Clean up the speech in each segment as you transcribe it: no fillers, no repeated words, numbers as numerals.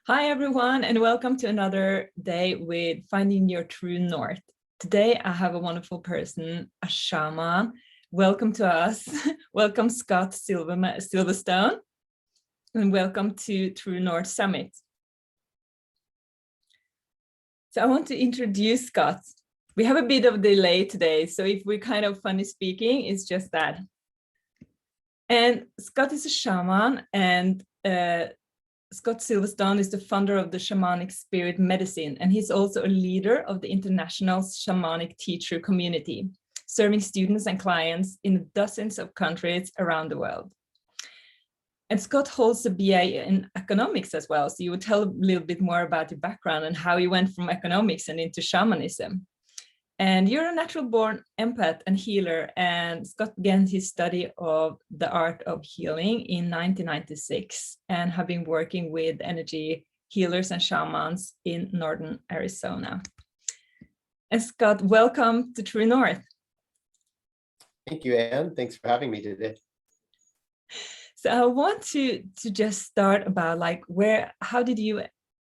Hi, everyone, and welcome to another day with Finding Your True North. Today, I have a wonderful person, a shaman. Welcome to us. Welcome, Scott Silverstone, and welcome to True North Summit. So I want to introduce Scott. We have a bit of a delay today, so if we're kind of funny speaking, it's just that. And Scott is a shaman, and Scott Silverston is the founder of the Shamanic Spirit Medicine, and he's also a leader of the international shamanic teacher community, serving students and clients in dozens of countries around the world. And Scott holds a BA in economics as well, so you would tell a little bit more about your background and how you went from economics and into shamanism. And you're a natural born empath and healer, and Scott began his study of the art of healing in 1996 and have been working with energy healers and shamans in northern Arizona. And Scott, welcome to True North. Thank you, Anne. Thanks for having me today. So I want to just start about how did you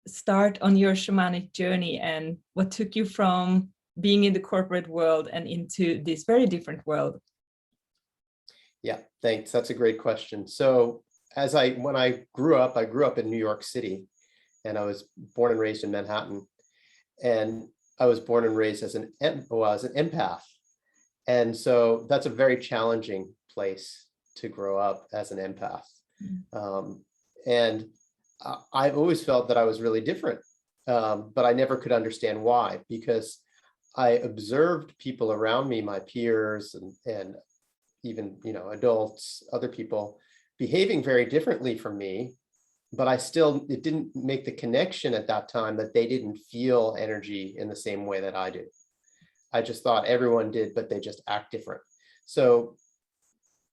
start on your shamanic journey, and what took you from being in the corporate world and into this very different world? Yeah, thanks. That's a great question. So when I grew up in New York City, and I was born and raised in Manhattan. And I was born and raised as an empath. And so that's a very challenging place to grow up as an empath. And I've always felt that I was really different, but I never could understand why, because I observed people around me, my peers and even, adults, other people behaving very differently from me, but it didn't make the connection at that time that they didn't feel energy in the same way that I do. I just thought everyone did, but they just act different. So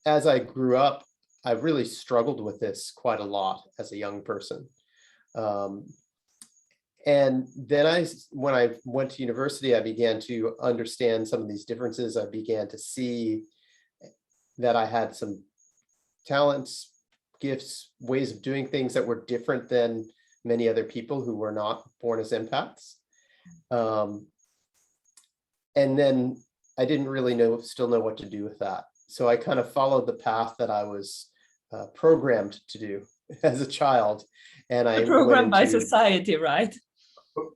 as I grew up, I really struggled with this quite a lot as a young person. And then when I went to university, I began to understand some of these differences. I began to see that I had some talents, gifts, ways of doing things that were different than many other people who were not born as empaths. And then I didn't really still know what to do with that. So I kind of followed the path that I was programmed to do as a child. And I programmed by society, right?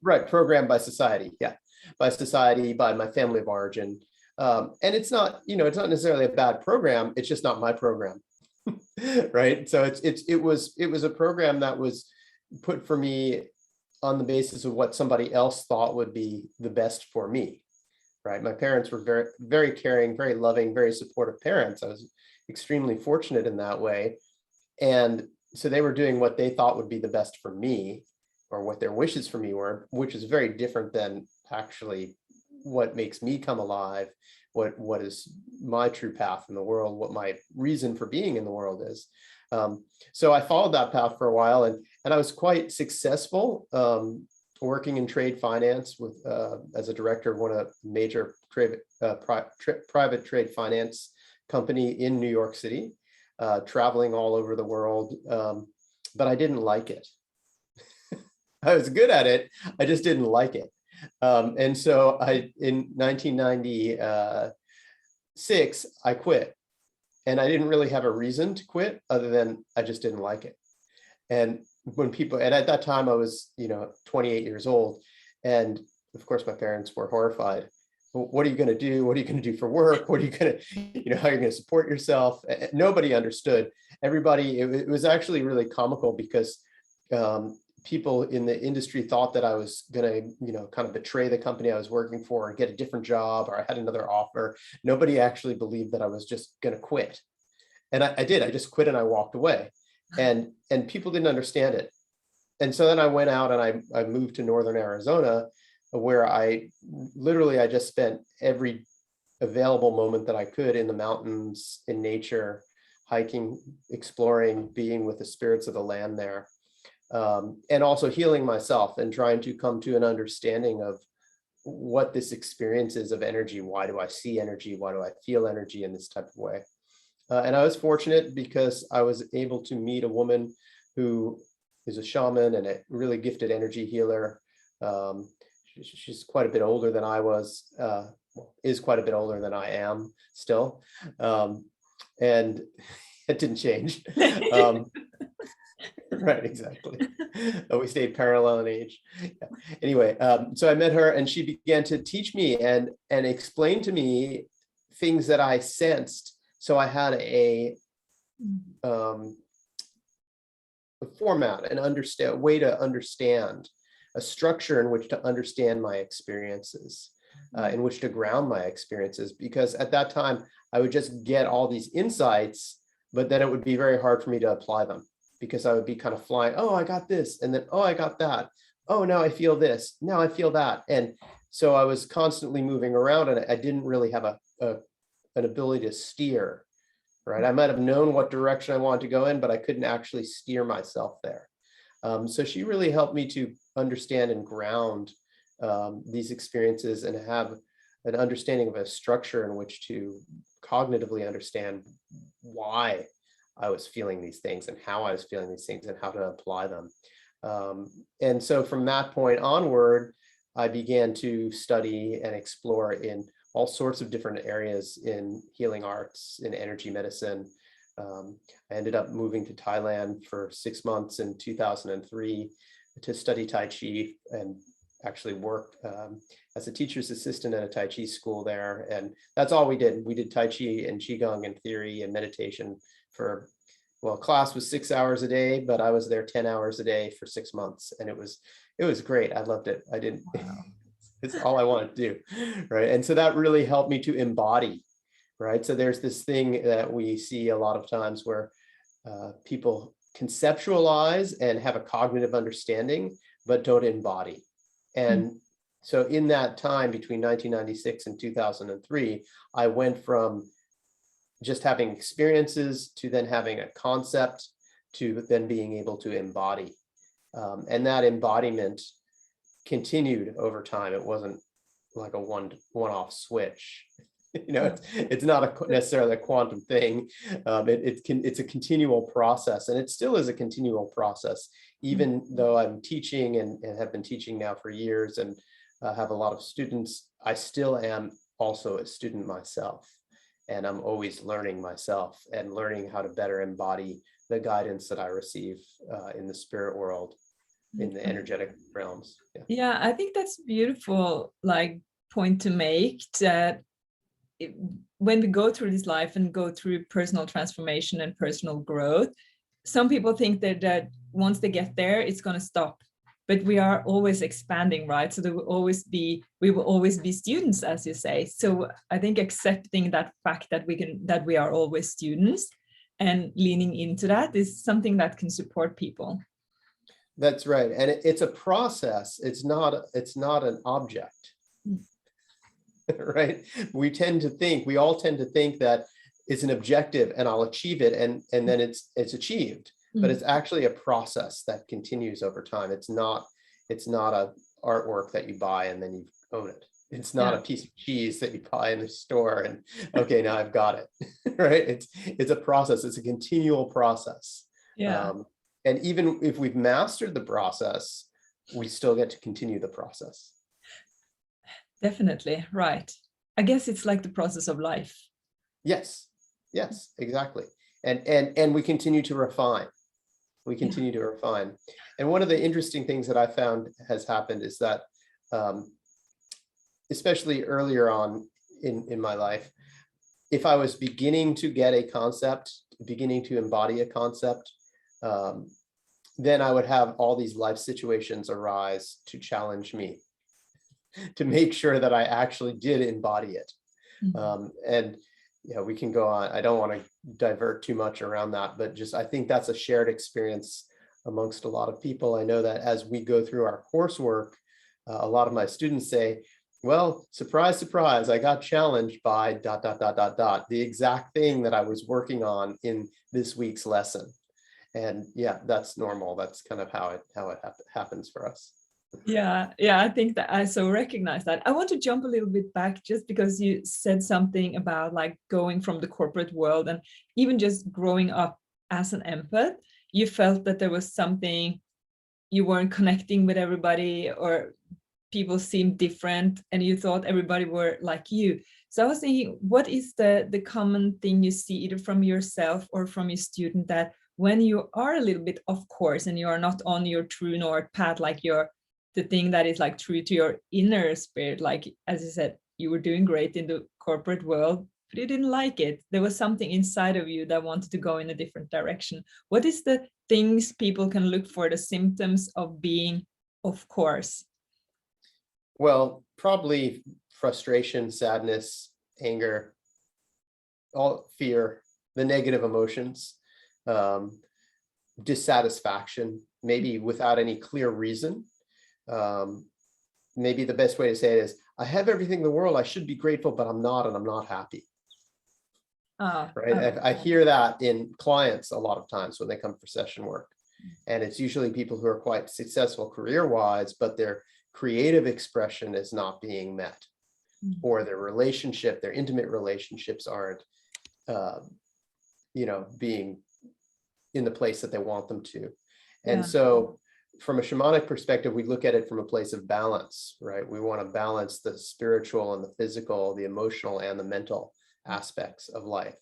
Right, programmed by society, yeah, by society, by my family of origin, and it's not necessarily a bad program. It's just not my program, right? So it was a program that was put for me on the basis of what somebody else thought would be the best for me, right? My parents were very, very caring, very loving, very supportive parents. I was extremely fortunate in that way, and so they were doing what they thought would be the best for me, or what their wishes for me were, which is very different than actually what makes me come alive, what is my true path in the world, what my reason for being in the world is. So I followed that path for a while, and I was quite successful working in trade finance as a director of one of the major private trade finance company in New York City, traveling all over the world, but I didn't like it. I was good at it, I just didn't like it. And so in 1996, I quit. And I didn't really have a reason to quit other than I just didn't like it. And at that time I was, 28 years old. And of course my parents were horrified. What are you going to do? What are you going to do for work? What are you going to, how are you going to support yourself? Nobody understood. Everybody, it was actually really comical because people in the industry thought that I was going to, kind of betray the company I was working for and get a different job, or I had another offer. Nobody actually believed that I was just going to quit. And I did. I just quit and I walked away. And people didn't understand it. And so then I went out and I moved to northern Arizona, where I just spent every available moment that I could in the mountains, in nature, hiking, exploring, being with the spirits of the land there. And also healing myself and trying to come to an understanding of what this experience is of energy. Why do I see energy? Why do I feel energy in this type of way? And I was fortunate because I was able to meet a woman who is a shaman and a really gifted energy healer. She's quite a bit older than I was, is quite a bit older than I am still. And it didn't change. Right, exactly. We stayed parallel in age. Yeah. Anyway, so I met her and she began to teach me and explain to me things that I sensed. So I had a format, a way to understand, a structure in which to understand my experiences, in which to ground my experiences. Because at that time, I would just get all these insights, but then it would be very hard for me to apply them, because I would be kind of flying, oh, I got this, and then, oh, I got that. Oh, now I feel this, now I feel that. And so I was constantly moving around, and I didn't really have an ability to steer, right? I might have known what direction I wanted to go in, but I couldn't actually steer myself there. So she really helped me to understand and ground these experiences and have an understanding of a structure in which to cognitively understand why I was feeling these things and how I was feeling these things and how to apply them. And so from that point onward, I began to study and explore in all sorts of different areas in healing arts, in energy medicine. I ended up moving to Thailand for 6 months in 2003 to study Tai Chi, and actually worked as a teacher's assistant at a Tai Chi school there. And that's all we did. We did Tai Chi and Qigong and theory and meditation for, well, class was 6 hours a day, but I was there 10 hours a day for 6 months. And it was great. I loved it. Wow. It's all I wanted to do, right? And so that really helped me to embody, right? So there's this thing that we see a lot of times where people conceptualize and have a cognitive understanding, but don't embody. And so in that time between 1996 and 2003, I went from just having experiences to then having a concept to then being able to embody. And that embodiment continued over time. It wasn't like a one-off switch. You know, it's not necessarily a quantum thing. It's a continual process, and it still is a continual process, even though I'm teaching and have been teaching now for years and have a lot of students. I still am also a student myself, and I'm always learning myself and learning how to better embody the guidance that I receive in the spirit world, in the energetic realms. Yeah, I think that's a beautiful point to make, that when we go through this life and go through personal transformation and personal growth, some people think that once they get there, it's going to stop. But we are always expanding, right? So we will always be students, as you say. So I think accepting that fact that we are always students and leaning into that is something that can support people. That's right. And it's a process. It's not an object. Right? We all tend to think that it's an objective and I'll achieve it and then it's achieved. But it's actually a process that continues over time. It's not a artwork that you buy and then you own it. It's not a piece of cheese that you buy in the store and okay, now I've got it. Right? It's a process. It's a continual process. Yeah. And even if we've mastered the process, we still get to continue the process. Definitely, right. I guess it's like the process of life. Yes, exactly. And we continue to refine. We continue to refine. And one of the interesting things that I found has happened is that, especially earlier on in my life, if I was beginning to get a concept, beginning to embody a concept, then I would have all these life situations arise to challenge me, to make sure that I actually did embody it. And we can go on. I don't want to divert too much around that, but just I think that's a shared experience amongst a lot of people. I know that as we go through our coursework, a lot of my students say, well, surprise, surprise, I got challenged by ... the exact thing that I was working on in this week's lesson. And that's normal. That's kind of how it happens for us. Yeah, I think that I so recognize that. I want to jump a little bit back just because you said something about going from the corporate world and even just growing up as an empath. You felt that there was something you weren't connecting with everybody, or people seemed different and you thought everybody were like you. So I was thinking, what is the common thing you see either from yourself or from your student, that when you are a little bit off course and you are not on your true north path, like you're the thing that is like true to your inner spirit, like as I said, you were doing great in the corporate world, but you didn't like it. There was something inside of you that wanted to go in a different direction. What is the things people can look for, the symptoms of being off course? Well, probably frustration, sadness, anger, all fear, the negative emotions, dissatisfaction, maybe without any clear reason. Maybe the best way to say it is, I have everything in the world, I should be grateful, but I'm not, and I'm not happy. Right? I hear that in clients a lot of times when they come for session work. And it's usually people who are quite successful career-wise, but their creative expression is not being met, or their relationship, their intimate relationships aren't, being in the place that they want them to. And so from a shamanic perspective, we look at it from a place of balance, right? We want to balance the spiritual and the physical, the emotional and the mental aspects of life.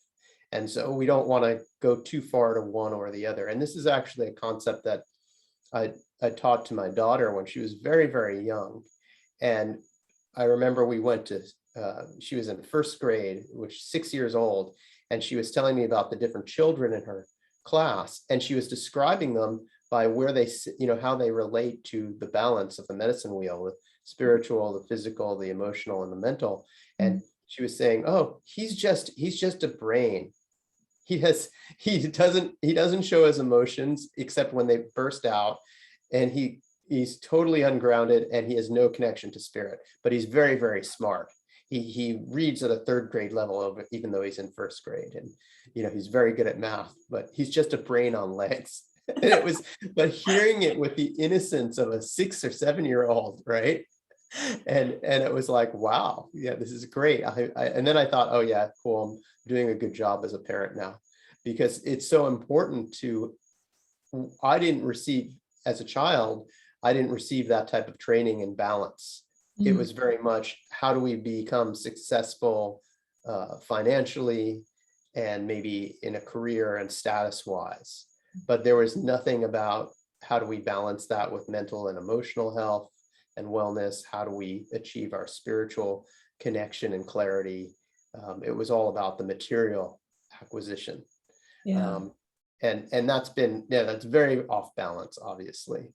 And so we don't want to go too far to one or the other. And this is actually a concept that I taught to my daughter when she was very, very young. And I remember we went to, she was in first grade, which is 6 years old. And she was telling me about the different children in her class. And she was describing them by where they, how they relate to the balance of the medicine wheel, the spiritual, the physical, the emotional, and the mental. And she was saying, oh, he's just a brain. He doesn't show his emotions except when they burst out, and he's totally ungrounded and he has no connection to spirit, but he's very, very smart. He reads at a third grade level, even though he's in first grade, and he's very good at math, but he's just a brain on legs. And but hearing it with the innocence of a 6 or 7 year old, right? And it was like, wow, yeah, this is great. And then I thought, oh yeah, cool, I'm doing a good job as a parent now, because it's so important as a child, I didn't receive that type of training in balance. It was very much, how do we become successful financially and maybe in a career and status wise, but there was nothing about how do we balance that with mental and emotional health and wellness. How do we achieve our spiritual connection and clarity? It was all about the material acquisition. And that's very off balance, obviously.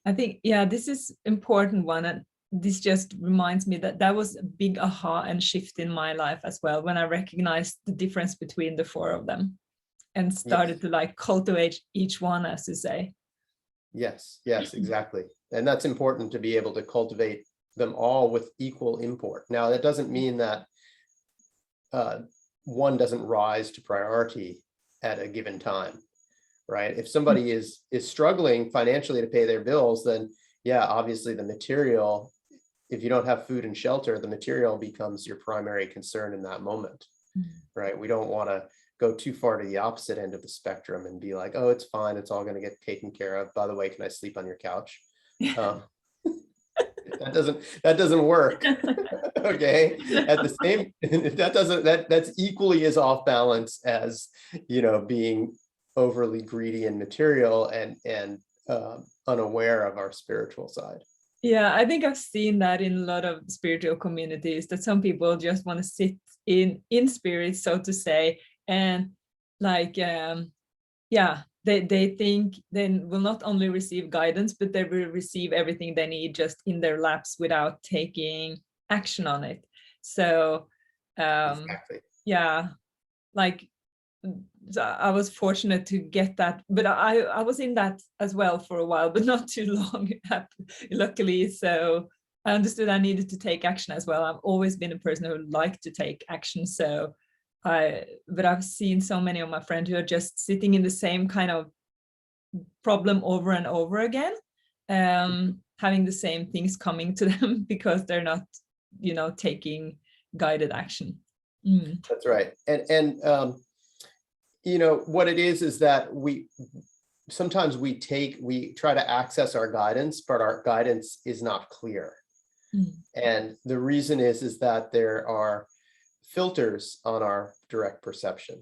I think, this is important one. And this just reminds me that was a big aha and shift in my life as well, when I recognized the difference between the four of them and started to cultivate each one, as you say. Yes, exactly. And that's important, to be able to cultivate them all with equal import. Now, that doesn't mean that one doesn't rise to priority at a given time, right? If somebody is struggling financially to pay their bills, then obviously the material, if you don't have food and shelter, the material becomes your primary concern in that moment, right? We don't want to go too far to the opposite end of the spectrum and be like, oh, it's fine, it's all going to get taken care of. By the way, can I sleep on your couch? That doesn't work. Okay. At the same, that's equally as off balance as, being overly greedy and material and unaware of our spiritual side. Yeah, I think I've seen that in a lot of spiritual communities, that some people just want to sit in spirit, so to say, and they think they will not only receive guidance, but they will receive everything they need just in their laps without taking action on it. So Exactly. I was fortunate to get that, but I was in that as well for a while, but not too long, luckily. So I understood I needed to take action as well. I've always been a person who liked to take action. But I've seen so many of my friends who are just sitting in the same kind of problem over and over again, having the same things coming to them because they're not, taking guided action. That's right. And what it is that sometimes we try to access our guidance, but our guidance is not clear. And the reason is that there are filters on our direct perception.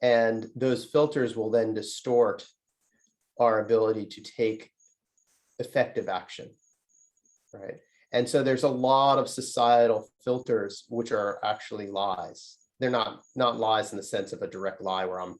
And those filters will then distort our ability to take effective action, right? And so there's a lot of societal filters which are actually lies. They're not lies in the sense of a direct lie where I'm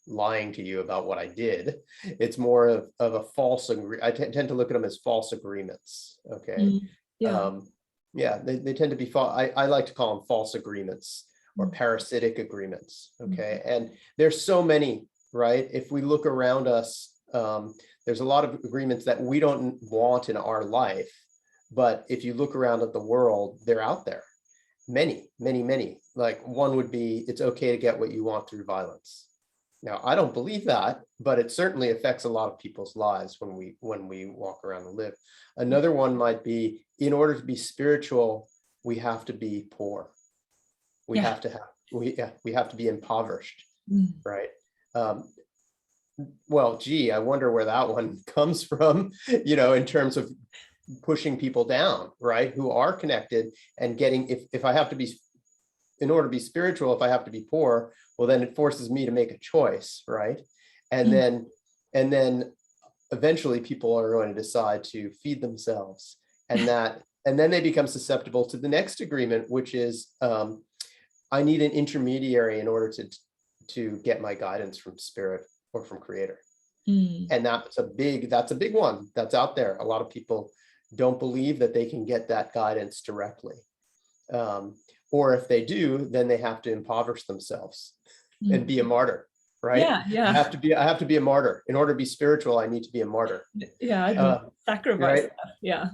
lying to you about what I did. It's more of a false I tend to look at them as false agreements. Okay. Yeah, they tend to be false. I like to call them false agreements or parasitic agreements. Okay. And there's so many, right? If we look around us, there's a lot of agreements that we don't want in our life. But if you look around at the world, they're out there. Many, many, many. Like one would be, it's okay to get what you want through violence. Now, I don't believe that, but it certainly affects a lot of people's lives when we walk around and live. Another one might be, in order to be spiritual, we have to be poor. We have to be impoverished, right? Well, gee, I wonder where that one comes from, in terms of pushing people down, right? Who are connected and getting, if I have to be, in order to be spiritual, if I have to be poor, well, then it forces me to make a choice, right? And then eventually people are going to decide to feed themselves, and then they become susceptible to the next agreement, which is I need an intermediary in order to get my guidance from spirit or from creator. And that's a big one that's out there. A lot of people don't believe that they can get that guidance directly. Or if they do, then they have to impoverish themselves and be a martyr, right? I have to be a martyr. In order to be spiritual, I need to be a martyr. Sacrifice. Right? Yeah.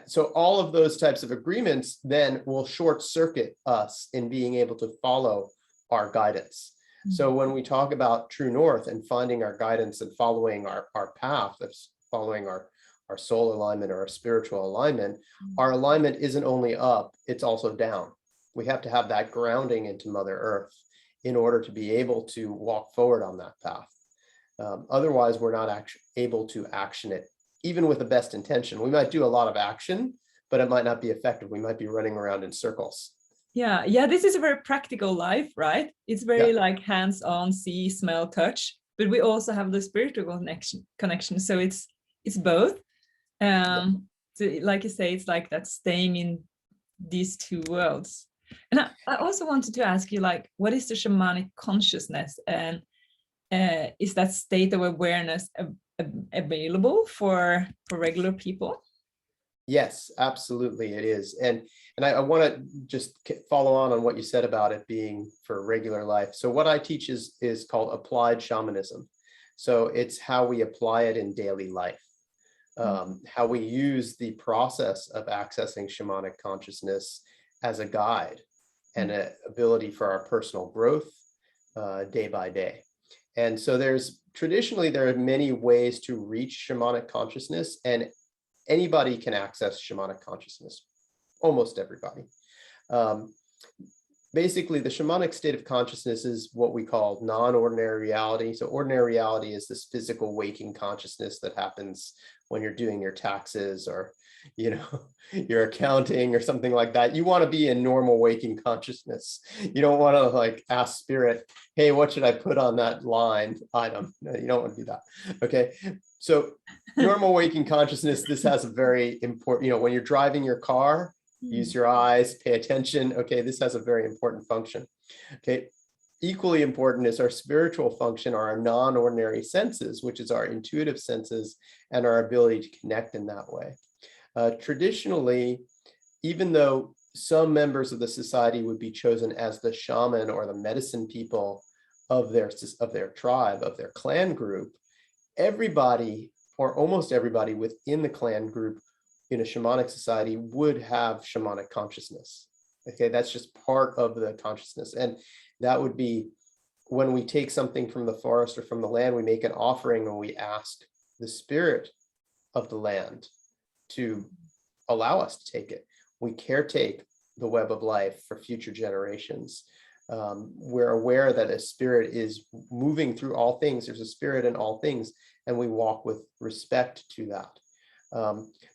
So all of those types of agreements then will short circuit us in being able to follow our guidance. So when we talk about true north and finding our guidance and following our path, that's following our soul alignment or our spiritual alignment, our alignment isn't only up, it's also down. We have to have that grounding into Mother Earth in order to be able to walk forward on that path. Otherwise, we're not able to action it, even with the best intention. We might do a lot of action, but it might not be effective. We might be running around in circles. Yeah, this is a very practical life, right? It's very like hands-on, see, smell, touch, but we also have the spiritual connection. So it's both. So like you say, it's like that, staying in these two worlds. And I also wanted to ask you, like, what is the shamanic consciousness, and is that state of awareness available for regular people? Yes, absolutely, it is. And I want to just follow on what you said about it being for regular life. So what I teach is called applied shamanism. So it's how we apply it in daily life. How we use the process of accessing shamanic consciousness as a guide and an ability for our personal growth day by day. And so traditionally, there are many ways to reach shamanic consciousness, and anybody can access shamanic consciousness, almost everybody. Basically, the shamanic state of consciousness is what we call non-ordinary reality. So ordinary reality is this physical waking consciousness that happens when you're doing your taxes or, your accounting or something like that. You want to be in normal waking consciousness. You don't want to like ask spirit, hey, what should I put on that line item? No, you don't want to do that. Okay. So normal waking consciousness, this has a very important, when you're driving your car, use your eyes, pay attention. Okay, this has a very important function. Okay, equally important is our spiritual function, or our non-ordinary senses, which is our intuitive senses and our ability to connect in that way. Traditionally, even though some members of the society would be chosen as the shaman or the medicine people of their tribe, of their clan group, everybody or almost everybody within the clan group in a shamanic society would have shamanic consciousness. Okay, that's just part of the consciousness. And that would be when we take something from the forest or from the land, we make an offering and we ask the spirit of the land to allow us to take it. We caretake the web of life for future generations. We're aware that a spirit is moving through all things. There's a spirit in all things, and we walk with respect to that.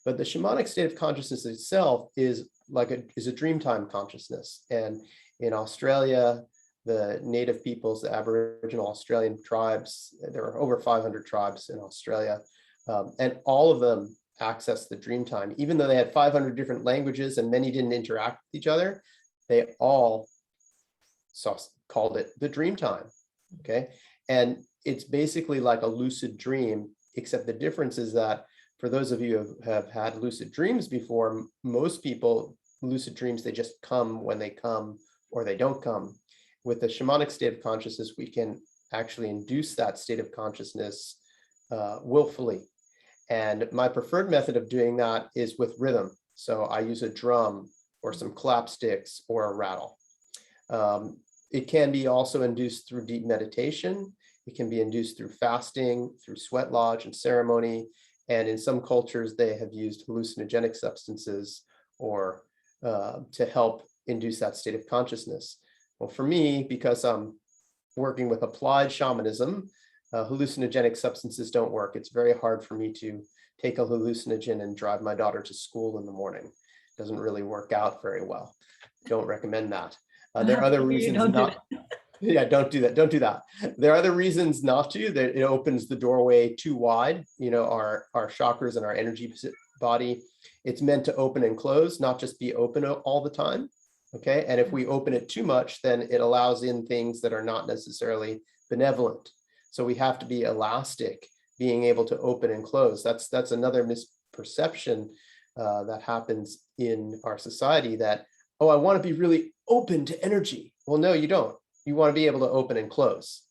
But the shamanic state of consciousness itself is a dreamtime consciousness. And in Australia, the native peoples, the Aboriginal Australian tribes, there are over 500 tribes in Australia, and all of them access the dreamtime. Even though they had 500 different languages and many didn't interact with each other, they all called it the dreamtime. Okay, and it's basically like a lucid dream, except the difference is that for those of you who have had lucid dreams before, most people, lucid dreams, they just come when they come or they don't come. With the shamanic state of consciousness, we can actually induce that state of consciousness willfully. And my preferred method of doing that is with rhythm. So I use a drum or some clap sticks or a rattle. It can be also induced through deep meditation. It can be induced through fasting, through sweat lodge and ceremony. And in some cultures, they have used hallucinogenic substances or to help induce that state of consciousness. Well, for me, because I'm working with applied shamanism, hallucinogenic substances don't work. It's very hard for me to take a hallucinogen and drive my daughter to school in the morning. It doesn't really work out very well. Don't recommend that. There are other reasons not. Yeah, don't do that. Don't do that. There are other reasons not to. That it opens the doorway too wide. You know, our chakras and our energy body. It's meant to open and close, not just be open all the time. Okay, and if we open it too much, then it allows in things that are not necessarily benevolent. So we have to be elastic, being able to open and close. That's another misperception that happens in our society. That, oh, I want to be really open to energy. Well, no, you don't. You want to be able to open and close.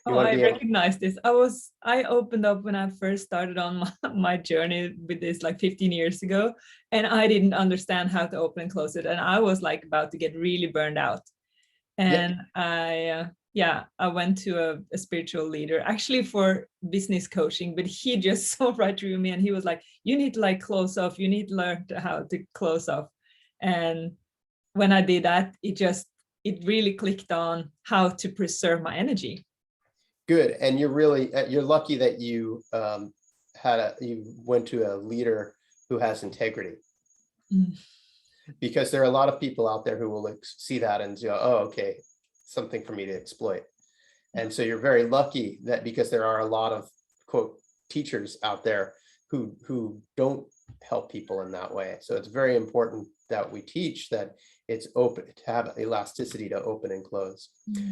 You I recognize this. I opened up when I first started on my journey with this like 15 years ago, and I didn't understand how to open and close it. And I was like about to get really burned out. And I went to a spiritual leader actually for business coaching, but he just saw right through me and he was like, you need to like close off. You need to learn how to close off. And when I did that, it really clicked on how to preserve my energy. Good. And you're lucky that you you went to a leader who has integrity. Because there are a lot of people out there who will see that and go, oh, okay, something for me to exploit. And so you're very lucky that, because there are a lot of quote teachers out there who don't help people in that way. So it's very important that we teach that it's open, to have elasticity to open and close.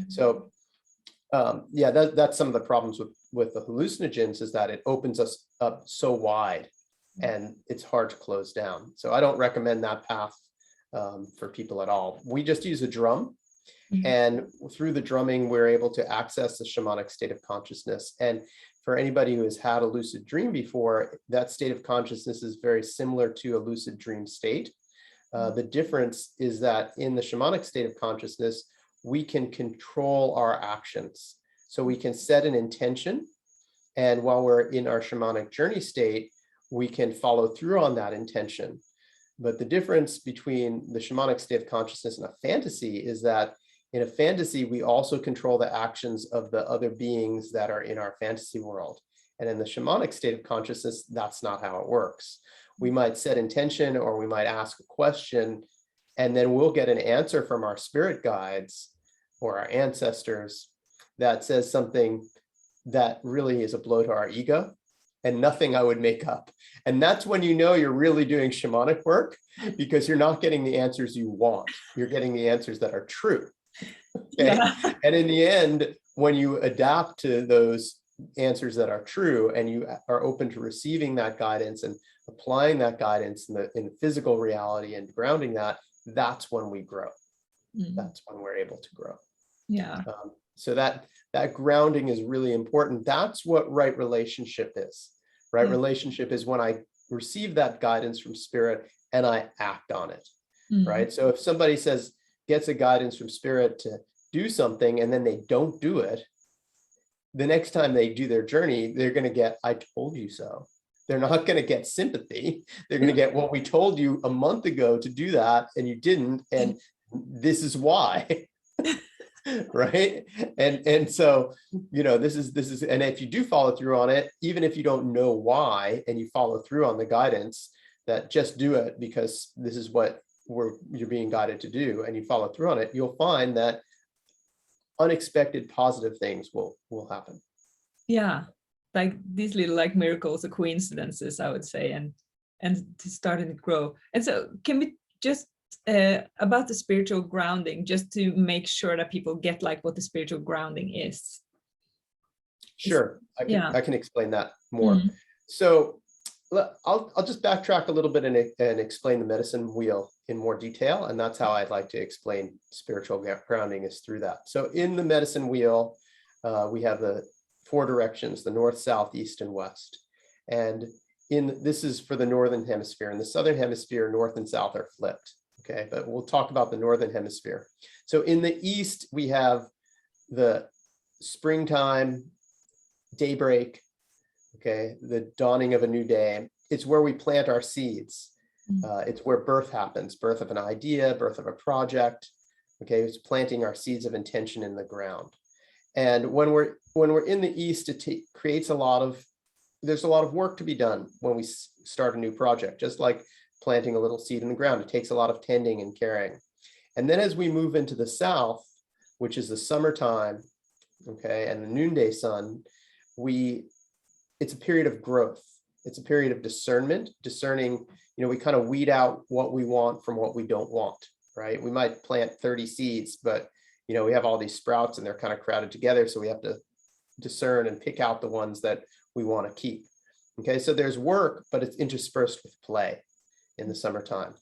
So that's some of the problems with the hallucinogens, is that it opens us up so wide and it's hard to close down. So I don't recommend that path for people at all. We just use a drum, and through the drumming, we're able to access the shamanic state of consciousness. And for anybody who has had a lucid dream before, that state of consciousness is very similar to a lucid dream state. The difference is that in the shamanic state of consciousness, we can control our actions. So we can set an intention, and while we're in our shamanic journey state, we can follow through on that intention. But the difference between the shamanic state of consciousness and a fantasy is that in a fantasy, we also control the actions of the other beings that are in our fantasy world. And in the shamanic state of consciousness, that's not how it works. We might set intention, or we might ask a question, and then we'll get an answer from our spirit guides or our ancestors that says something that really is a blow to our ego and nothing I would make up. And that's when you know you're really doing shamanic work, because you're not getting the answers you want. You're getting the answers that are true. Okay? Yeah. And in the end, when you adapt to those answers that are true, and you are open to receiving that guidance and applying that guidance in the physical reality and grounding that, that's when we grow. That's when we're able to grow. Yeah. So that grounding is really important. That's what right relationship is. Right relationship is when I receive that guidance from spirit and I act on it. Right. So if somebody gets a guidance from spirit to do something and then they don't do it, the next time they do their journey, they're going to get, I told you so. They're not going to get sympathy. They're going to get, well, we told you a month ago to do that and you didn't, and this is why. right? And so, this is, and if you do follow through on it, even if you don't know why, and you follow through on the guidance, that just do it because this is what you're being guided to do, and you follow through on it, you'll find that unexpected positive things will happen. Yeah, like these little like miracles or coincidences, I would say, and to start and grow. And so can we just about the spiritual grounding, just to make sure that people get like what the spiritual grounding is? Sure, I can explain that more. So I'll just backtrack a little bit and explain the medicine wheel in more detail. And that's how I'd like to explain spiritual grounding, is through that. So in the medicine wheel, we have the 4 directions: the north, south, east, and west. And this is for the northern hemisphere. In the southern hemisphere, north and south are flipped. Okay, but we'll talk about the northern hemisphere. So in the east, we have the springtime, daybreak, okay, the dawning of a new day. It's where we plant our seeds. It's where birth happens, birth of an idea, birth of a project. Okay, it's planting our seeds of intention in the ground. And when we're in the east, it creates there's a lot of work to be done when we start a new project, just like planting a little seed in the ground. It takes a lot of tending and caring. And then as we move into the south, which is the summertime, okay, and the noonday sun, it's a period of growth. It's a period of discerning, we kind of weed out what we want from what we don't want, right? We might plant 30 seeds, but we have all these sprouts and they're kind of crowded together. So we have to discern and pick out the ones that we want to keep. Okay, so there's work, but it's interspersed with play in the summertime.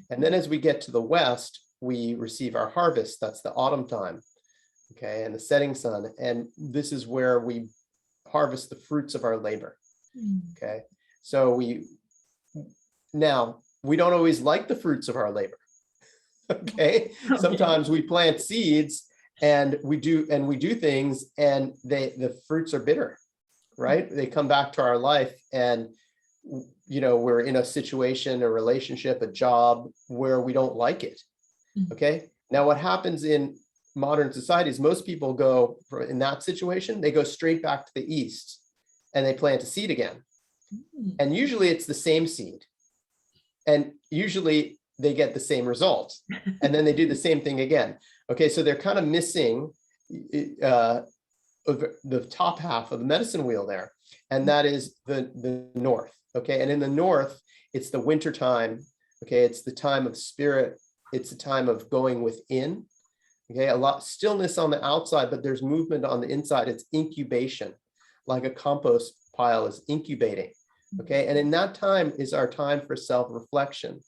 And then as we get to the west, we receive our harvest. That's the autumn time, okay, and the setting sun. And this is where we harvest the fruits of our labor. Okay, so we don't always like the fruits of our labor. Okay, sometimes we plant seeds and we do things and the fruits are bitter, right? They come back to our life, and we're in a situation, a relationship, a job where we don't like it. Okay, now what happens in modern society is most people go in that situation, they go straight back to the east and they plant a seed again. And usually it's the same seed. And usually they get the same result. And then they do the same thing again. Okay, so they're kind of missing the top half of the medicine wheel there. And that is the north. Okay, and in the north, it's the winter time. Okay, it's the time of spirit. It's a time of going within. Okay, a lot stillness on the outside, but there's movement on the inside. It's incubation, like a compost pile is incubating. Okay, and in that time is our time for self-reflection.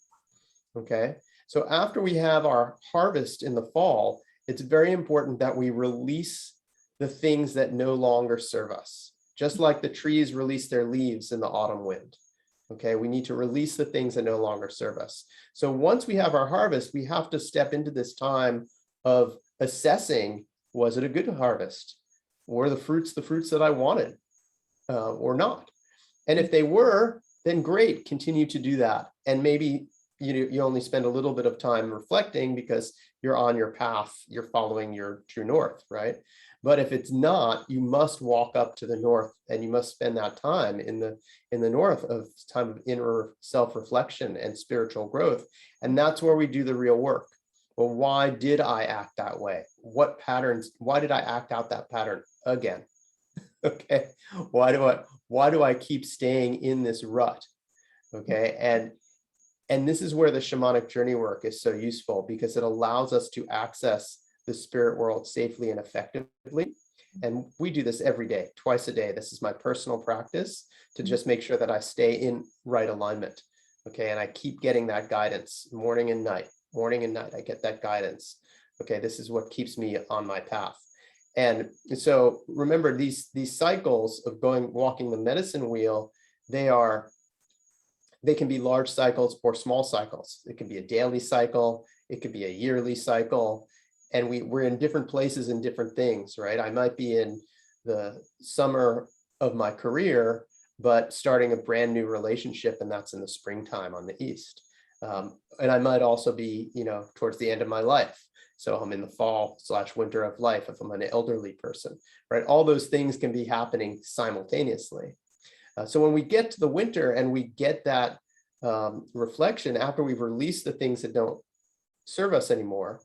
Okay, so after we have our harvest in the fall, it's very important that we release the things that no longer serve us, just like the trees release their leaves in the autumn wind. Okay, we need to release the things that no longer serve us. So once we have our harvest, we have to step into this time of assessing, was it a good harvest? Were the fruits that I wanted or not? And if they were, then great, continue to do that. And maybe you only spend a little bit of time reflecting because you're on your path, you're following your true north, right? But if it's not, you must walk up to the north, and you must spend that time in the north of time of inner self-reflection and spiritual growth. And that's where we do the real work. Well, why did I act that way? What patterns? Why did I act out that pattern again? Okay, why do I keep staying in this rut? Okay, and this is where the shamanic journey work is so useful, because it allows us to access the spirit world safely and effectively. And we do this every day, twice a day. This is my personal practice to just make sure that I stay in right alignment. Okay, and I keep getting that guidance morning and night. I get that guidance. Okay, this is what keeps me on my path. And so remember, these cycles of walking the medicine wheel, they can be large cycles or small cycles. It can be a daily cycle, it could be a yearly cycle, and we're in different places in different things, right? I might be in the summer of my career, but starting a brand new relationship, and that's in the springtime on the east. And I might also be, towards the end of my life, So I'm in the fall/winter of life if I'm an elderly person, right? All those things can be happening simultaneously. So when we get to the winter and we get that reflection after we've released the things that don't serve us anymore,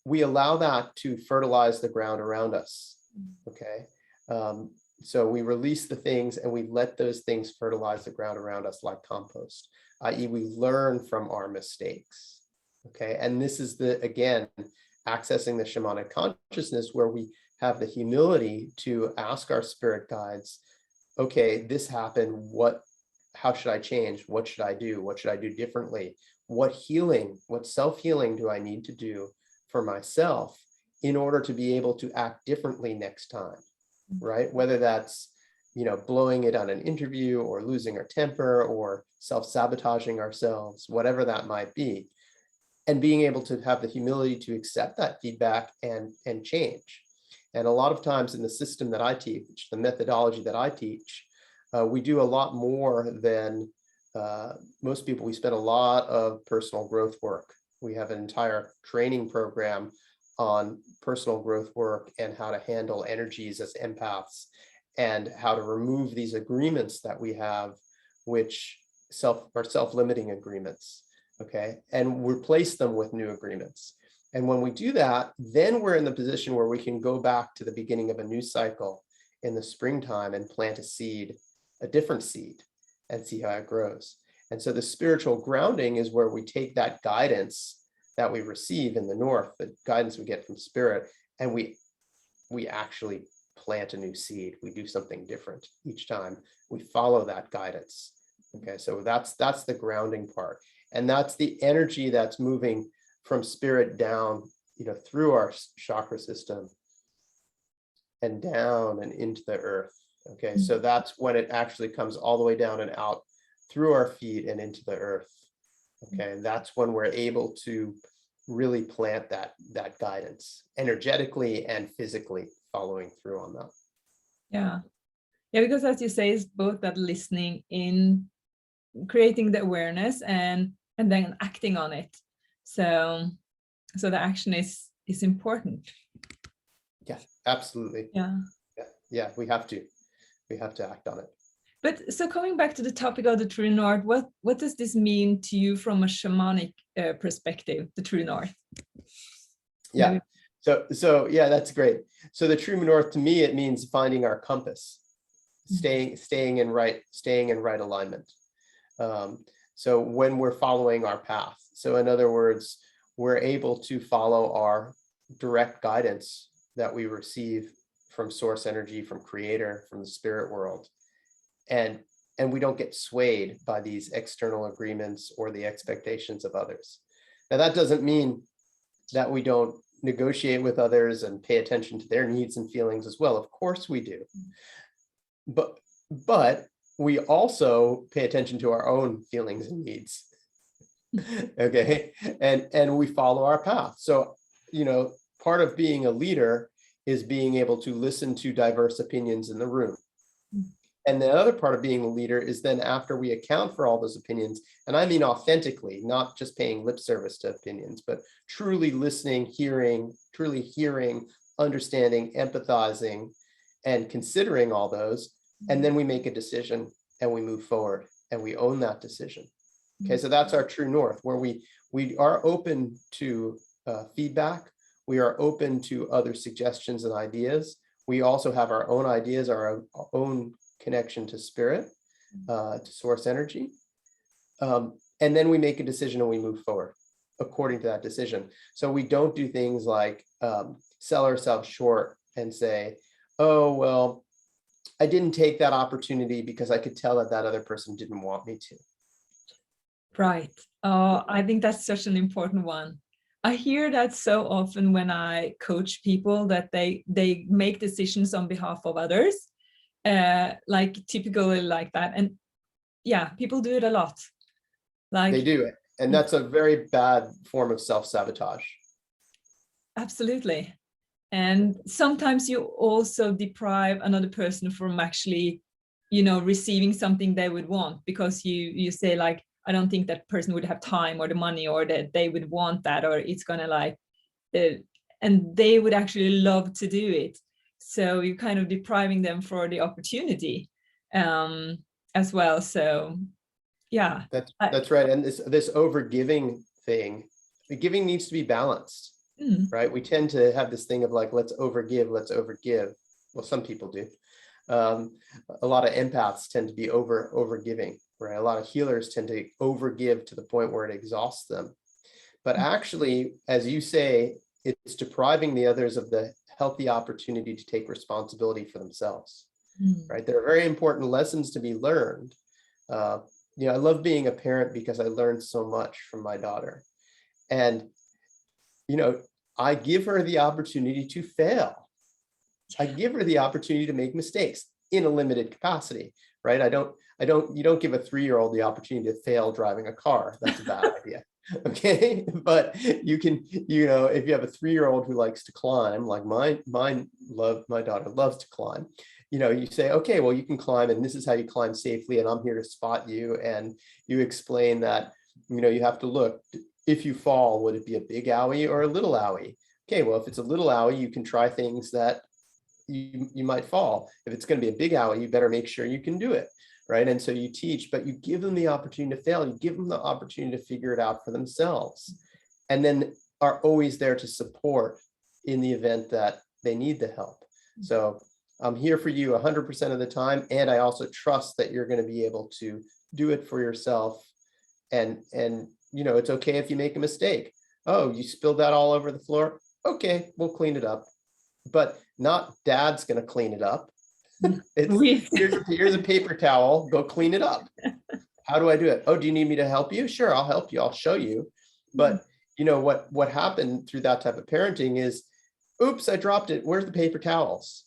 we allow that to fertilize the ground around us, okay? So we release the things and we let those things fertilize the ground around us like compost, i.e. we learn from our mistakes, okay? And this is again, accessing the shamanic consciousness where we have the humility to ask our spirit guides, okay, this happened, how should I change? What should I do? What should I do differently? What self-healing do I need to do for myself in order to be able to act differently next time, right? Whether that's, blowing it on an interview or losing our temper or self-sabotaging ourselves, whatever that might be, and being able to have the humility to accept that feedback and change. And a lot of times in the system that I teach, the methodology that I teach, we do a lot more than most people. We spend a lot of personal growth work. We have an entire training program on personal growth work and how to handle energies as empaths and how to remove these agreements that we have, which are self-limiting agreements, okay? And replace them with new agreements. And when we do that, then we're in the position where we can go back to the beginning of a new cycle in the springtime and plant a seed, a different seed, and see how it grows. And so the spiritual grounding is where we take that guidance that we receive in the north, the guidance we get from spirit, and we actually plant a new seed. We do something different each time. We follow that guidance. Okay, so that's the grounding part. And that's the energy that's moving from spirit down, through our chakra system and down and into the earth. Okay, so that's when it actually comes all the way down and out through our feet and into the earth. Okay, and that's when we're able to really plant that guidance energetically and physically, following through on that. Yeah, because as you say, it's both that listening in, creating the awareness, and then acting on it. So the action is important. Yeah, absolutely. Yeah, we have to act on it. But so coming back to the topic of the true north, what does this mean to you from a shamanic perspective, the true north? Yeah, so yeah, that's great. So the true north, to me, it means finding our compass, staying in right alignment. So when we're following our path, so in other words, we're able to follow our direct guidance that we receive from source energy, from creator, from the spirit world. And we don't get swayed by these external agreements or the expectations of others. Now, that doesn't mean that we don't negotiate with others and pay attention to their needs and feelings as well. Of course we do. But we also pay attention to our own feelings and needs. Okay, and we follow our path. So, part of being a leader is being able to listen to diverse opinions in the room. And the other part of being a leader is then, after we account for all those opinions, and I mean authentically, not just paying lip service to opinions, but truly listening, truly hearing, understanding, empathizing, and considering all those. And then we make a decision and we move forward and we own that decision. Okay, so that's our true north, where we are open to feedback. We are open to other suggestions and ideas. We also have our own ideas, our own connection to spirit, to source energy. And then we make a decision and we move forward according to that decision. So we don't do things like sell ourselves short and say, oh, well, I didn't take that opportunity because I could tell that other person didn't want me to. Right. I think that's such an important one. I hear that so often when I coach people, that they make decisions on behalf of others, like typically like that. And yeah, people do it a lot. Like they do it. And that's a very bad form of self-sabotage. Absolutely. And sometimes you also deprive another person from actually, receiving something they would want, because you say like, I don't think that person would have time or the money, or that they would want that, or it's gonna like, and they would actually love to do it. So you're kind of depriving them for the opportunity as well. So yeah, that's right. And this over giving thing, the giving needs to be balanced, right? We tend to have this thing of like, let's overgive. Well, some people do. A lot of empaths tend to be over giving, right? A lot of healers tend to overgive to the point where it exhausts them. But actually, as you say, it's depriving the others of the healthy opportunity to take responsibility for themselves, right? There are very important lessons to be learned. You know, I love being a parent because I learned so much from my daughter. And, you know, I give her the opportunity to fail. I give her the opportunity to make mistakes in a limited capacity, right? You don't give a 3-year-old the opportunity to fail driving a car. That's a bad idea. Okay. But you can, you know, if you have a 3-year-old who likes to climb, like my daughter loves to climb, you know, you say, okay, well, you can climb, and this is how you climb safely, and I'm here to spot you. And you explain that, you know, you have to look, if you fall, would it be a big owie or a little owie? Okay, well, if it's a little owie, you can try things that you might fall. If it's going to be a big owie, you better make sure you can do it, right? And so you teach, but you give them the opportunity to fail. You give them the opportunity to figure it out for themselves, and then are always there to support in the event that they need the help. So I'm here for you 100% of the time, and I also trust that you're going to be able to do it for yourself. And you know, it's okay if you make a mistake. Oh, you spilled that all over the floor. Okay, we'll clean it up. But not dad's going to clean it up. Here's a paper towel. Go clean it up. How do I do it? Oh, do you need me to help you? Sure, I'll help you. I'll show you. But you know what happened through that type of parenting is, oops, I dropped it. Where's the paper towels?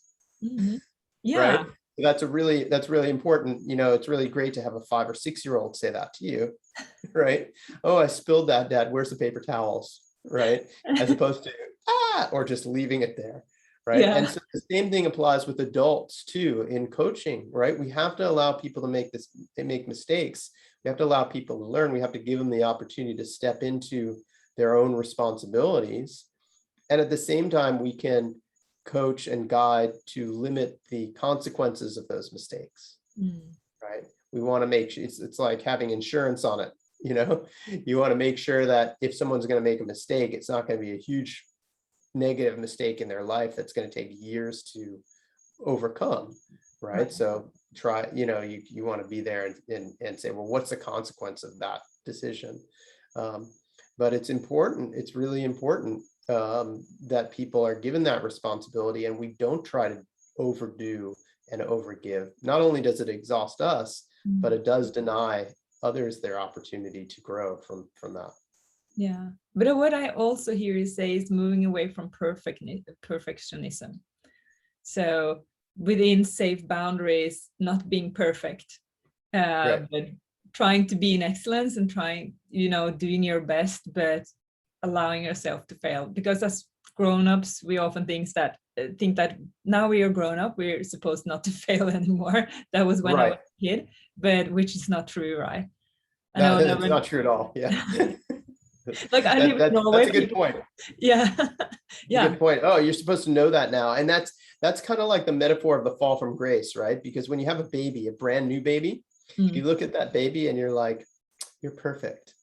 Yeah. Right. That's really important. You know, it's really great to have a 5 or 6-year-old say that to you, right? Oh, I spilled that, Dad. Where's the paper towels? Right. As opposed to, or just leaving it there. Right. Yeah. And so the same thing applies with adults too in coaching, right? We have to allow people to make mistakes. We have to allow people to learn. We have to give them the opportunity to step into their own responsibilities. And at the same time, we can coach and guide to limit the consequences of those mistakes, right? We want to make sure it's like having insurance on it. You know, you want to make sure that if someone's going to make a mistake, it's not going to be a huge negative mistake in their life that's going to take years to overcome, right? So try, you know, you want to be there and say, well, what's the consequence of that decision? But it's important, it's really important that people are given that responsibility, and we don't try to overdo and overgive. Not only does it exhaust us, but it does deny others their opportunity to grow from that. Yeah, but what I also hear you say is moving away from perfectionism. So within safe boundaries, not being perfect, Right. but trying to be in excellence and trying, you know, doing your best, but allowing yourself to fail. Because as grown-ups, we often think that now we are grown up, we're supposed not to fail anymore. That was when I was a kid, but which is not true, right? No, that's not true at all. Yeah. Like I live in Norway. That's a good point. Yeah. Yeah. Good point. Oh, you're supposed to know that now. And that's kind of like the metaphor of the fall from grace, right? Because when you have a baby, a brand new baby, you look at that baby and you're like, you're perfect.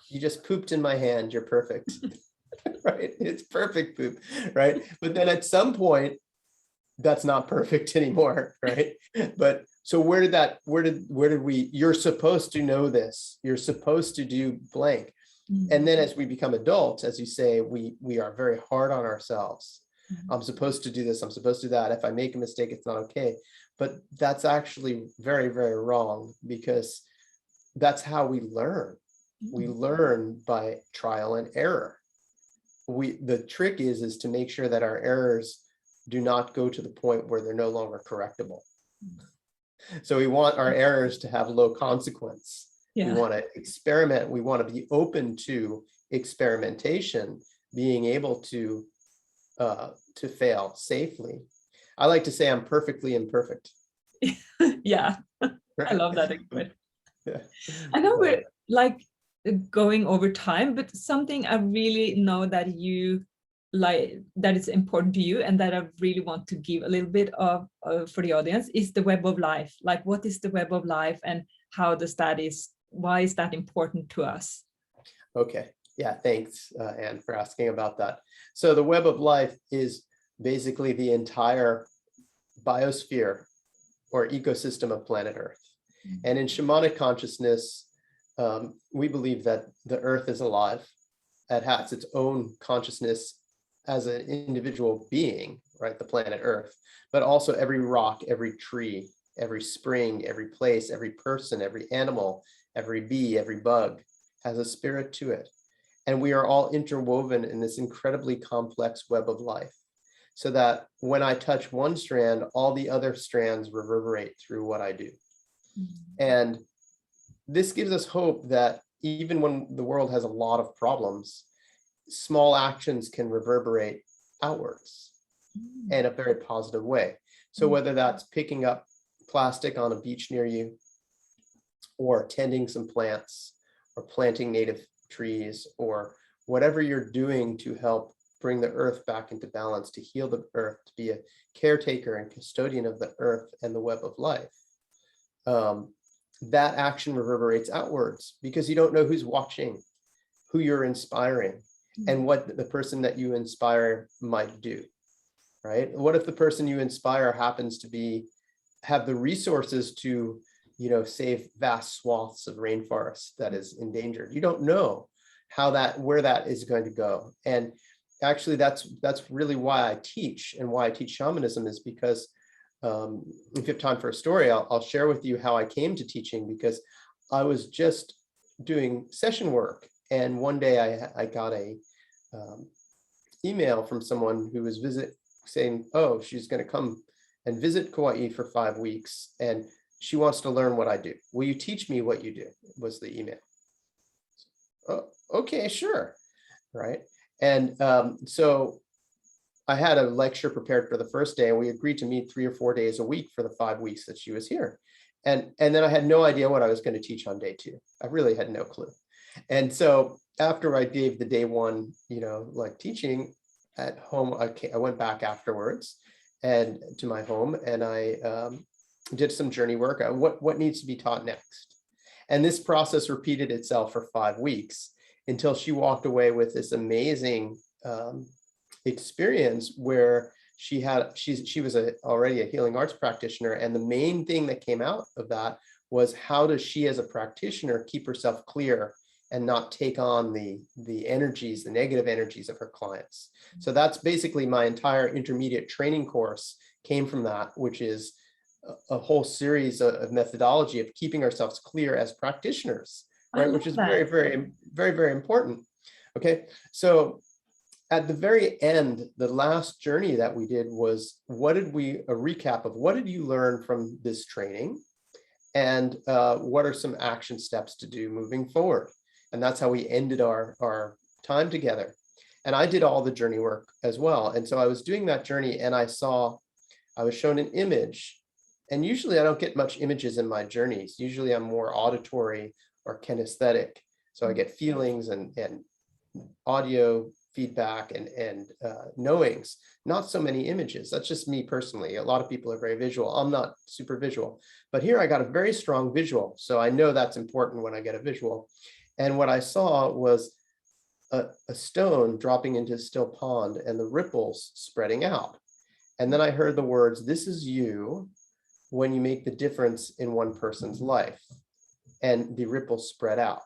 You just pooped in my hand. You're perfect. Right? It's perfect poop. Right. But then at some point, that's not perfect anymore. Right. But so where did we, you're supposed to know this. You're supposed to do blank. And then as we become adults, as you say, we are very hard on ourselves. I'm supposed to do this. I'm supposed to do that. If I make a mistake, it's not okay. But that's actually very, very wrong, because that's how we learn. We learn by trial and error. The trick is to make sure that our errors do not go to the point where they're no longer correctable. So we want our errors to have low consequence. Yeah. We want to experiment. We want to be open to experimentation, being able to fail safely. I like to say I'm perfectly imperfect. Yeah, I love that. Yeah. I know like going over time, but something I really know that you like, that is important to you, and that I really want to give a little bit of for the audience, is the web of life. Like, what is the web of life, and how does that why is that important to us? Okay, yeah, thanks, Anne, for asking about that. So the web of life is basically the entire biosphere or ecosystem of planet Earth. And in shamanic consciousness, we believe that the Earth is alive. It has its own consciousness as an individual being, right? The planet Earth, but also every rock, every tree, every spring, every place, every person, every animal, every bee, every bug has a spirit to it. And we are all interwoven in this incredibly complex web of life, so that when I touch one strand, all the other strands reverberate through what I do. And this gives us hope that even when the world has a lot of problems, small actions can reverberate outwards in a very positive way. So whether that's picking up plastic on a beach near you, or tending some plants, or planting native trees, or whatever you're doing to help bring the earth back into balance, to heal the earth, to be a caretaker and custodian of the earth and the web of life, that action reverberates outwards, because you don't know who's watching, who you're inspiring, and what the person that you inspire might do, right? What if the person you inspire happens to have the resources to, save vast swaths of rainforest that is endangered? You don't know where that is going to go. And actually, that's really why I teach, and why I teach shamanism, is because if you have time for a story, I'll share with you how I came to teaching, because I was just doing session work, and one day I got a email from someone who was saying, oh, she's going to come and visit Kauai for 5 weeks, and she wants to learn what I do. Will you teach me what you do? Was the email. Oh, okay, sure, right? And so I had a lecture prepared for the first day, and we agreed to meet 3 or 4 days a week for the 5 weeks that she was here. And then I had no idea what I was going to teach on day 2. I really had no clue. And so after I gave the day 1, like teaching at home, I went back afterwards and to my home, and I did some journey work on what needs to be taught next. And this process repeated itself for 5 weeks until she walked away with this amazing experience where she was already a healing arts practitioner, and the main thing that came out of that was, how does she as a practitioner keep herself clear and not take on the negative energies of her clients? So that's basically my entire intermediate training course came from that, which is a whole series of methodology of keeping ourselves clear as practitioners, right? Which is very, very, very, very important. Okay, so at the very end, the last journey that we did was, a recap of what did you learn from this training, and what are some action steps to do moving forward? And that's how we ended our time together. And I did all the journey work as well. And so I was doing that journey, and I was shown an image. And usually I don't get much images in my journeys. Usually I'm more auditory or kinesthetic. So I get feelings and audio feedback and knowings, not so many images. That's just me personally. A lot of people are very visual. I'm not super visual, but here I got a very strong visual. So I know that's important when I get a visual. And what I saw was a stone dropping into a still pond, and the ripples spreading out. And then I heard the words, "This is you when you make the difference in one person's life." And the ripples spread out.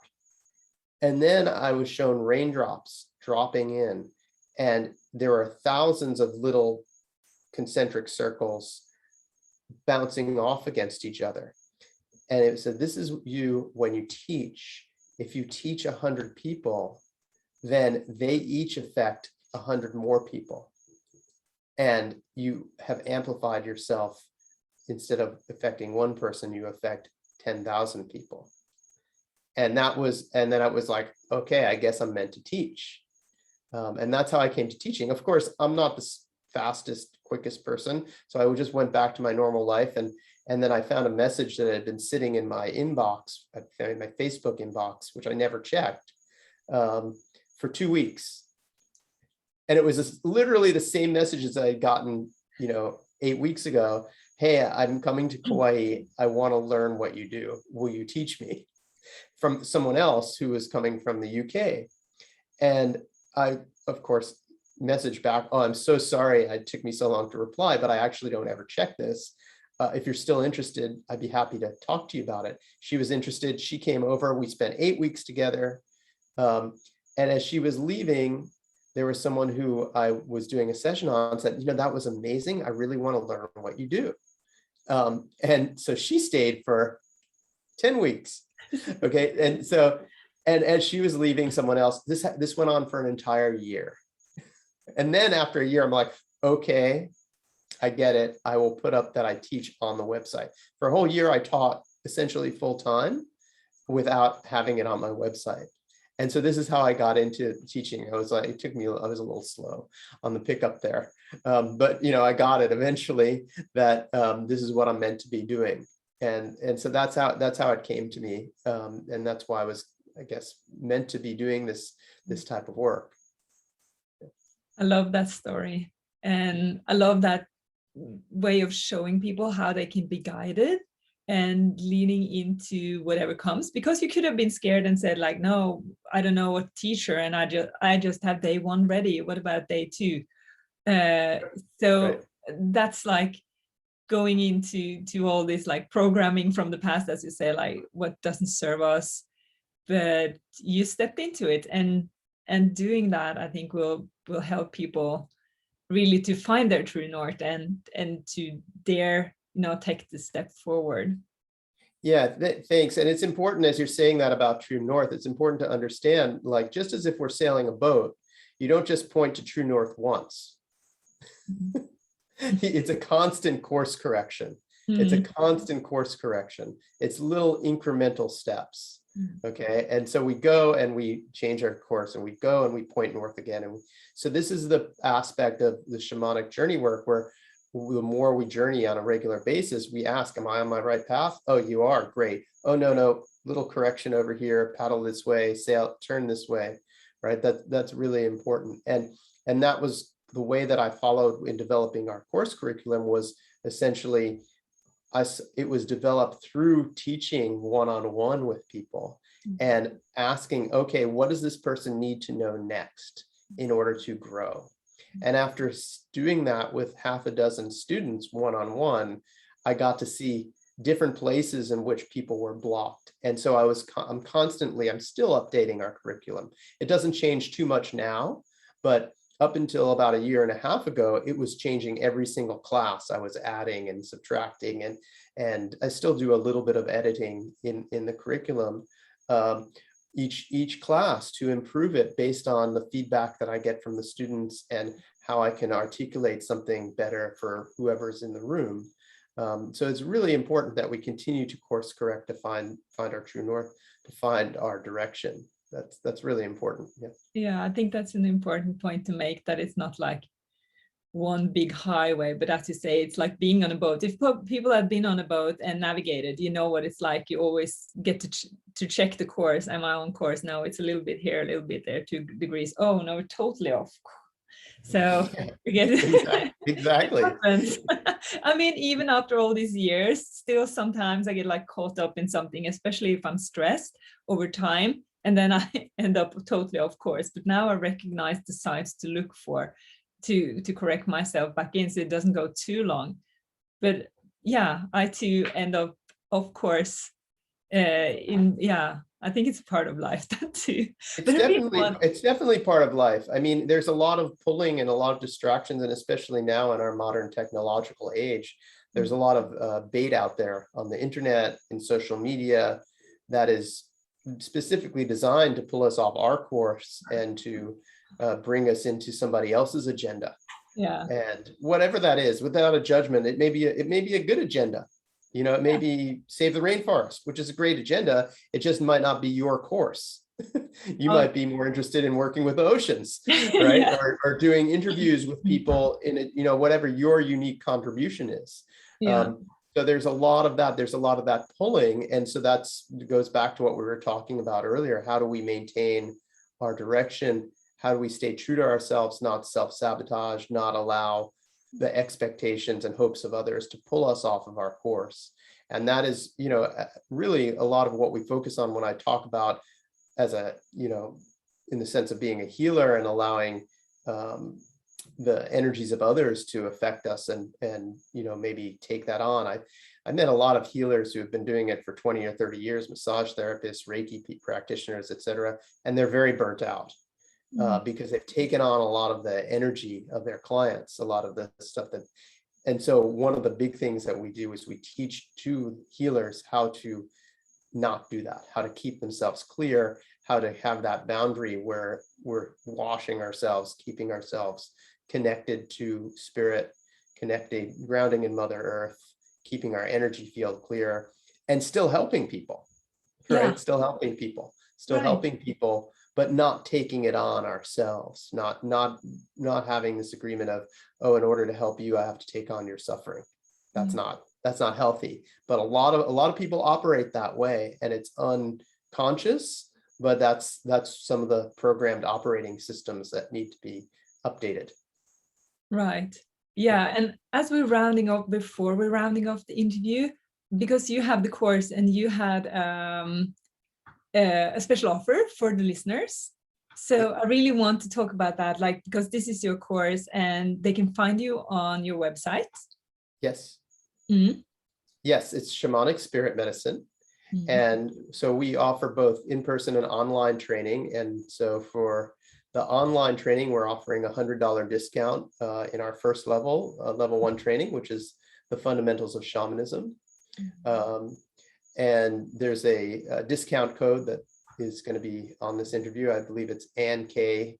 And then I was shown raindrops dropping in, and there are thousands of little concentric circles bouncing off against each other. And it said, "This is you when you teach. If you teach 100 people, then they each affect 100 more people. And you have amplified yourself. Instead of affecting one person, you affect 10,000 people." And then I was like, okay, I guess I'm meant to teach. And that's how I came to teaching. Of course, I'm not the fastest, quickest person. So I just went back to my normal life. And then I found a message that had been sitting in my inbox, in my Facebook inbox, which I never checked, for 2 weeks. And it was literally the same messages I had gotten, 8 weeks ago. Hey, I'm coming to Kauai. I want to learn what you do. Will you teach me? From someone else who was coming from the UK. And I, of course, messaged back, oh, I'm so sorry it took me so long to reply, but I actually don't ever check this. If you're still interested, I'd be happy to talk to you about it. She was interested. She came over. We spent 8 weeks together. And as she was leaving, there was someone who I was doing a session on said, that was amazing. I really want to learn what you do. And so she stayed for 10 weeks. Okay. And as she was leaving, someone else, this went on for an entire year. And then after a year, I'm like, okay, I get it. I will put up that I teach on the website. For a whole year, I taught essentially full time without having it on my website. And so this is how I got into teaching. I was a little slow on the pickup there. But I got it eventually that this is what I'm meant to be doing. And so that's how it came to me. And that's why I was, I guess, meant to be doing this type of work. I love that story. And I love that way of showing people how they can be guided and leaning into whatever comes, because you could have been scared and said like, no, I don't know what teacher, and I just have day 1 ready. What about day 2? So right. That's like going into all this like programming from the past, as you say, like what doesn't serve us, but you stepped into it, and doing that, I think will help people really to find their true north and to dare take the step forward. Yeah, thanks. And it's important, as you're saying that about true north, it's important to understand, like, just as if we're sailing a boat, you don't just point to true north once. Mm-hmm. It's a constant course correction. Mm-hmm. It's a constant course correction. It's little incremental steps. Mm-hmm. Okay. And so we go and we change our course, and we go and we point north again. And so this is the aspect of the shamanic journey work where the more we journey on a regular basis, we ask, am I on my right path? Oh, you are. Great. Oh, no, little correction over here, paddle this way, sail, turn this way, right? That's really important. And that was the way that I followed in developing our course curriculum. Was essentially it was developed through teaching one-on-one with people and asking, okay, what does this person need to know next in order to grow? And after doing that with half a dozen students one-on-one, I got to see different places in which people were blocked. And so I'm still updating our curriculum. It doesn't change too much now, but up until about a year and a half ago, it was changing every single class. I was adding and subtracting, and I still do a little bit of editing in the curriculum. Each class to improve it based on the feedback that I get from the students and how I can articulate something better for whoever's in the room. So it's really important that we continue to course correct to find our true north, to find our direction. That's really important. Yeah, I think that's an important point to make, that it's not like one big highway, but as you say, it's like being on a boat. If people have been on a boat and navigated, you know what it's like. You always get to check the course. Am I on course? No, it's a little bit here, a little bit there, 2 degrees. Oh no, we're totally off. So we get exactly. I mean, even after all these years, still sometimes I get like caught up in something, especially if I'm stressed over time, and then I end up totally off course. But now I recognize the signs to look for, to correct myself back in, so it doesn't go too long. But yeah, I too end up, of course, I think it's a part of life, that too. It's definitely part of life. I mean, there's a lot of pulling and a lot of distractions, and especially now in our modern technological age, there's a lot of bait out there on the internet and social media that is specifically designed to pull us off our course and to bring us into somebody else's agenda. Yeah. And whatever that is, without a judgment, it may be a good agenda. It may be save the rainforest, which is a great agenda. It just might not be your course. You might be more interested in working with the oceans, right? Yeah. Or doing interviews with people in whatever your unique contribution is. Yeah. So there's a lot of that. There's a lot of that pulling. And so goes back to what we were talking about earlier. How do we maintain our direction? How do we stay true to ourselves, not self-sabotage, not allow the expectations and hopes of others to pull us off of our course? And that is, really a lot of what we focus on when I talk about as a, in the sense of being a healer and allowing the energies of others to affect us and maybe take that on. I met a lot of healers who have been doing it for 20 or 30 years, massage therapists, Reiki practitioners, etc. And they're very burnt out because they've taken on a lot of the energy of their clients, a lot of the stuff and so one of the big things that we do is we teach to healers how to not do that, how to keep themselves clear, how to have that boundary where we're washing ourselves, keeping ourselves connected to spirit, connected, grounding in Mother Earth, keeping our energy field clear, and still helping people, right? Still helping people, but not taking it on ourselves, not having this agreement of, oh, in order to help you, I have to take on your suffering. That's not healthy. But a lot of people operate that way, and it's unconscious, but that's some of the programmed operating systems that need to be updated. Right. Yeah. And as we're rounding off, before we're rounding off the interview, because you have the course and you had a special offer for the listeners. So I really want to talk about that, because this is your course and they can find you on your website. Yes. Mm-hmm. Yes, it's Shamanic Spirit Medicine. Mm-hmm. And so we offer both in-person and online training. And so for the online training, we're offering $100 discount in our first level, level 1 training, which is the fundamentals of shamanism. And there's a discount code that is going to be on this interview. I believe it's ANK100,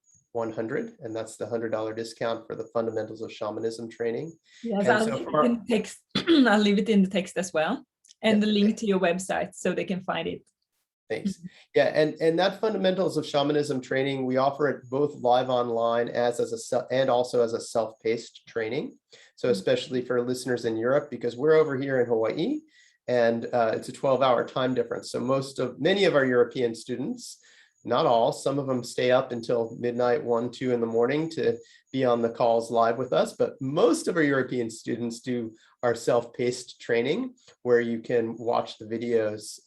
and that's the $100 discount for the fundamentals of shamanism training. Yes, I'll leave it in text. I'll leave it in the text as well, and the link to your website so they can find it. Thanks. Yeah, and that fundamentals of shamanism training, we offer it both live online and also as a self-paced training. So especially for listeners in Europe, because we're over here in Hawaii, and it's a 12-hour time difference. So many of our European students, not all, some of them stay up until midnight, 1, 2 in the morning to be on the calls live with us. But most of our European students do our self-paced training, where you can watch the videos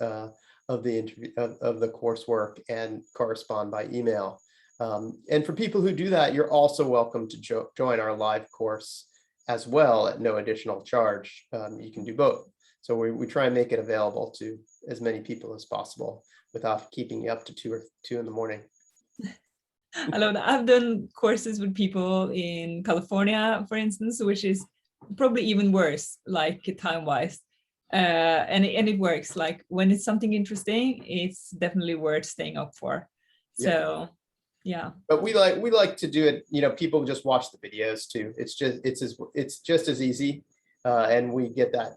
of the interview of the coursework and correspond by email. And for people who do that, you're also welcome to join our live course as well at no additional charge. You can do both. So we try and make it available to as many people as possible without keeping you up to 2 in the morning. I love that. I've done courses with people in California, for instance, which is probably even worse, time-wise. And it works. When it's something interesting, it's definitely worth staying up for. So yeah. But we like to do it, people just watch the videos too. It's just as easy. And we get that,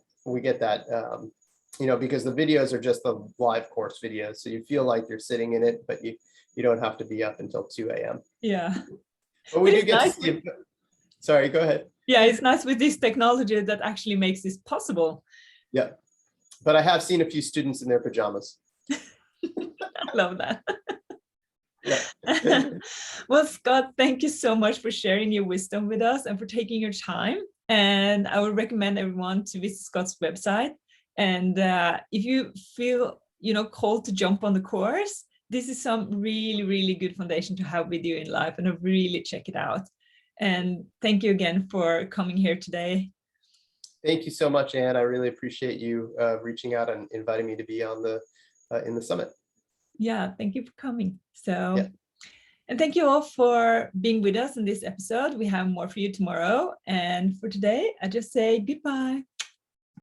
because the videos are just the live course videos. So you feel like you're sitting in it, but you don't have to be up until 2 a.m. Yeah. But we do get to see. Sorry, go ahead. Yeah, it's nice with this technology that actually makes this possible. Yeah. But I have seen a few students in their pajamas. I love that. Yeah. Well, Scott, thank you so much for sharing your wisdom with us and for taking your time. And I would recommend everyone to visit Scott's website. And if you feel, called to jump on the course, this is some really, really good foundation to have with you in life, and I'll really check it out. And thank you again for coming here today. Thank you so much, Anne. I really appreciate you reaching out and inviting me to be on in the summit. Yeah, thank you for coming. And thank you all for being with us in this episode. We have more for you tomorrow. And for today, I just say goodbye.